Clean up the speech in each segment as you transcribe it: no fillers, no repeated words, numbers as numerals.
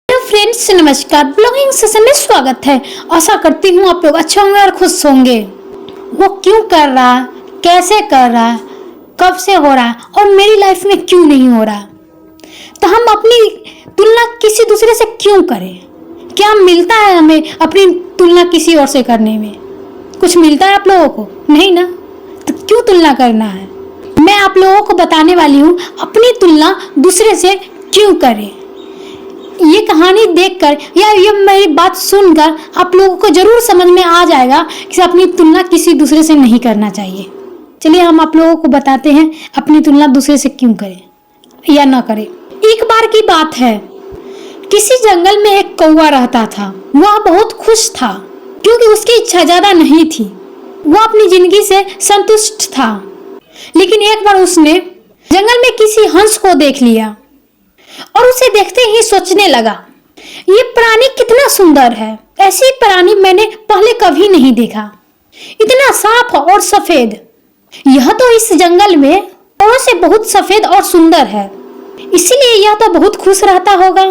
Hello friends, नमस्कार। Blogging session में स्वागत है। आशा करती हूँ आप लोग अच्छे होंगे और खुश होंगे। वो क्यों कर रहा है, कैसे कर रहा है, कब से हो रहा है और मेरी लाइफ में क्यों नहीं हो रहा। तो हम अपनी तुलना किसी दूसरे से क्यों करें? क्या मिलता है हमें अपनी तुलना किसी और से करने में? कुछ मिलता है आप लोगों को? नहीं ना। तो क्यों तुलना करना है? मैं आप लोगों को बताने वाली हूँ अपनी तुलना दूसरे से क्यों करें। ये कहानी देखकर या ये मेरी बात सुनकर आप लोगों को जरूर समझ में आ जाएगा कि अपनी तुलना किसी दूसरे से नहीं करना चाहिए। चलिए हम आप लोगों को बताते हैं अपनी तुलना दूसरे से क्यों करें या ना करें। एक बार की बात है, किसी जंगल में एक कौवा रहता था। वह बहुत खुश था क्योंकि उसकी इच्छा ज्यादा नहीं थी। वह अपनी जिंदगी से संतुष्ट था। लेकिन एक बार उसने जंगल में किसी हंस को देख लिया और उसे देखते ही सोचने लगा, ये प्राणी कितना सुंदर है। ऐसी प्राणी मैंने पहले कभी नहीं देखा, इतना साफ और सफेद। यह तो इस जंगल में औरों से बहुत सफेद और सुंदर है, इसीलिए यह तो बहुत खुश रहता होगा।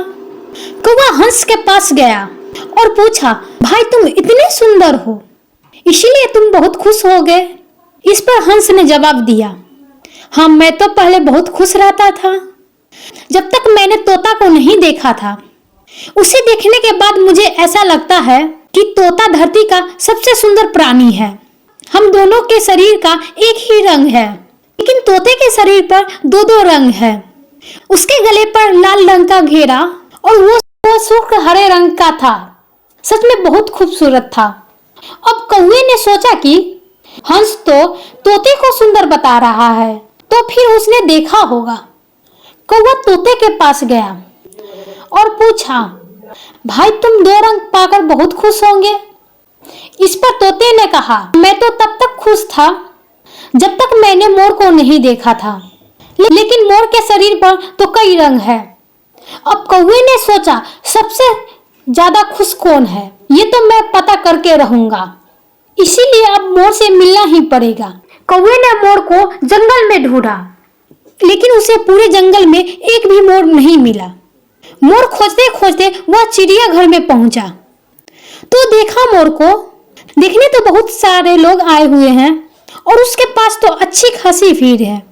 कौवा हंस के पास गया और पूछा, भाई तुम इतने सुंदर हो, इसीलिए तुम बहुत खुश हो गए? इस पर हंस ने जवाब दिया, हाँ मैं तो पहले बहुत खुश रहता था, जब तक मैंने तोता को नहीं देखा था। उसे देखने के बाद मुझे ऐसा लगता है कि तोता धरती का सबसे सुंदर प्राणी है। हम दोनों के शरीर का एक ही रंग है, लेकिन तोते के शरीर पर दो दो रंग है। उसके गले पर लाल रंग का घेरा और वो शुष्क हरे रंग का था। सच में बहुत खूबसूरत था। अब कौवे ने सोचा कि हंस तो तोते को सुंदर बता रहा है, तो फिर उसने देखा होगा। कौवा तोते के पास गया और पूछा, भाई तुम दो रंग पाकर बहुत खुश होंगे? इस पर तोते ने कहा, मैं तो तब तक खुश था जब तक मैंने मोर को नहीं देखा था, लेकिन मोर के शरीर पर तो कई रंग है। अब कौवे ने सोचा, सबसे ज्यादा खुश कौन है, ये तो मैं पता करके रहूंगा, इसीलिए अब मोर से मिलना ही पड़ेगा। कौवे ने मोर को जंगल में ढूंढा, लेकिन उसे पूरे जंगल में एक भी मोर नहीं मिला। मोर खोजते खोजते वह चिड़ियाघर में पहुंचा तो देखा मोर को देखने तो बहुत सारे लोग आए हुए हैं और उसके पास तो अच्छी खासी भीड़ है।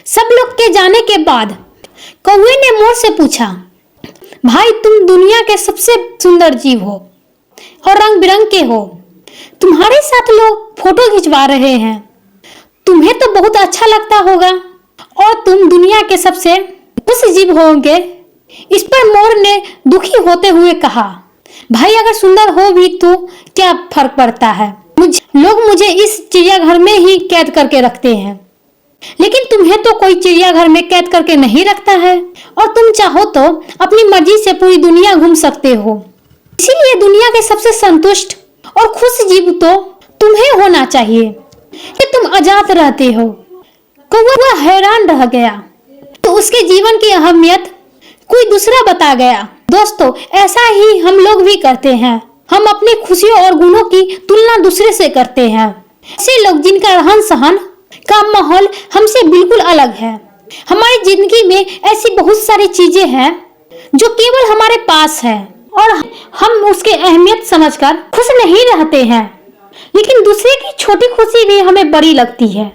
सब लोग के जाने के बाद कौवे ने मोर से पूछा, भाई तुम दुनिया के सबसे सुंदर जीव हो और रंग बिरंग के हो, तुम्हारे साथ लोग फोटो खिंचवा रहे हैं, तुम्हें तो बहुत अच्छा लगता होगा और तुम दुनिया के सबसे खुश जीव होंगे। इस पर मोर ने दुखी होते हुए कहा, भाई अगर सुंदर हो भी तो क्या फर्क पड़ता है, लोग मुझे इस चिड़ियाघर में ही कैद करके रखते हैं, लेकिन तुम्हें तो कोई चिड़ियाघर में कैद करके नहीं रखता है और तुम चाहो तो अपनी मर्जी से पूरी दुनिया घूम सकते हो। इसीलिए दुनिया के सबसे संतुष्ट और खुश जीव तो तुम्हें होना चाहिए कि तुम आजाद रहते हो। कौवा हैरान रह गया तो उसके जीवन की अहमियत कोई दूसरा बता गया। दोस्तों, ऐसा ही हम लोग भी करते हैं। हम अपनी खुशियों और गुणों की तुलना दूसरे से करते हैं। ऐसे लोग जिनका रहन सहन का माहौल हमसे बिल्कुल अलग है। हमारी जिंदगी में ऐसी बहुत सारी चीजें हैं जो केवल हमारे पास है और हम उसकी अहमियत समझकर खुश नहीं रहते हैं, लेकिन दूसरे की छोटी खुशी भी हमें बड़ी लगती है,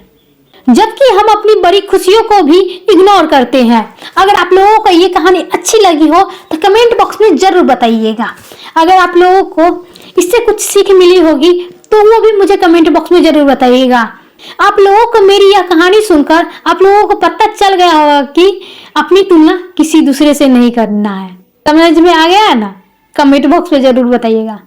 जबकि हम अपनी बड़ी खुशियों को भी इग्नोर करते हैं। अगर आप लोगों को ये कहानी अच्छी लगी हो तो कमेंट बॉक्स में जरूर बताइएगा। अगर आप लोगों को इससे कुछ सीख मिली होगी तो वो भी मुझे कमेंट बॉक्स में जरूर बताइएगा। आप लोगों को मेरी यह कहानी सुनकर आप लोगों को पता चल गया होगा कि अपनी तुलना किसी दूसरे से नहीं करना है। समझ में आ गया है ना? कमेंट बॉक्स में जरूर बताइएगा।